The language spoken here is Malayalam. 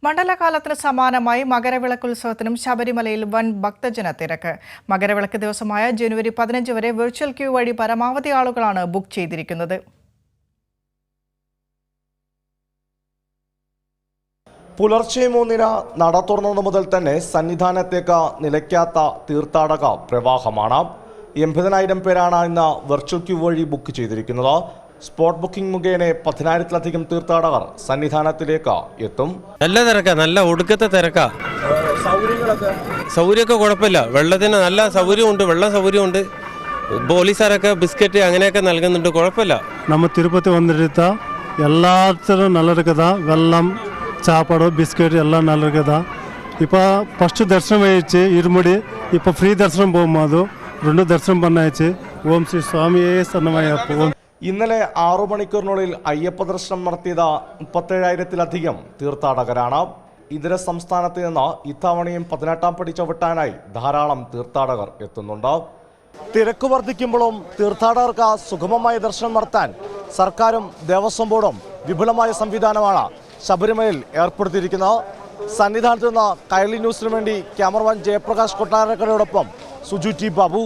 മണ്ഡലകാലത്തിന് സമാനമായി മകരവിളക്കുത്സവത്തിനും ശബരിമലയിൽ വൻ ഭക്തജന തിരക്ക്. മകരവിളക്ക് ദിവസമായ ജനുവരി 15 വരെ വെർച്വൽ ക്യൂ വഴി പരമാവധി ആളുകളാണ് ബുക്ക് ചെയ്തിരിക്കുന്നത്. പുലർച്ചെ 3-ന് നട തുറന്നത് മുതൽ തന്നെ സന്നിധാനത്തേക്ക് നിലയ്ക്കാത്ത തീർത്ഥാടക പ്രവാഹമാണ്. 80,000 പേരാണ് ഇന്ന് വെർച്വൽ ക്യൂ വഴി ബുക്ക് ചെയ്തിരിക്കുന്നത്. സ്പോട്ട് ബുക്കിംഗ് മുഖേന 10,000-ലധികം തീർത്ഥാടകർ സന്നിധാനത്തിലേക്ക് എത്തും. നല്ല തിരക്കാ, നല്ല ഒടുക്കത്തെ തിരക്കാ. സൗകര്യമൊക്കെ കുഴപ്പമില്ല. വെള്ളത്തിന് നല്ല സൗകര്യമുണ്ട്, വെള്ള സൗകര്യമുണ്ട്. പോലീസുകാരൊക്കെ ബിസ്ക്കറ്റ് അങ്ങനെയൊക്കെ നൽകുന്നുണ്ട്, കുഴപ്പമില്ല. நம்ம திருப்பதி வந்துட்டு எல்லாத்திலும் நல்லா இருக்குதா. வெள்ளம் சாப்பாடு பிஸ்கெட் எல்லாம் நல்லா இருக்குதா. இப்போ ஃபஸ்ட்டு தரிசனம் ஆயிடுச்சு இருமுடி. இப்போ ஃப்ரீ தரிசனம் போகும்போது 2 ദർശനം பண்ணாச்சு. ഓം ശ്രീ സ്വാമിയേ ശരണമയ്യപ്പ. ഇന്നലെ 6 മണിക്കൂറിനുള്ളിൽ അയ്യപ്പ ദർശനം നടത്തിയത് 37,000-ലധികം തീർത്ഥാടകരാണ്. ഇതര സംസ്ഥാനത്ത് നിന്ന് ഇത്തവണയും 18-ാം പടി ചവിട്ടാനായി ധാരാളം തീർത്ഥാടകർ എത്തുന്നുണ്ട്. തിരക്ക് വർദ്ധിക്കുമ്പോഴും തീർത്ഥാടകർക്ക് സുഗമമായ ദർശനം നടത്താൻ സർക്കാരും ദേവസ്വം ബോർഡും വിപുലമായ സംവിധാനമാണ് ശബരിമലയിൽ ഏർപ്പെടുത്തിയിരിക്കുന്നത്. സന്നിധാനത്ത് നിന്ന് കൈരളി ന്യൂസിനു വേണ്ടി ക്യാമറമാൻ ജയപ്രകാശ് കൊട്ടാരക്കരയോടൊപ്പം സുജു ടി ബാബു.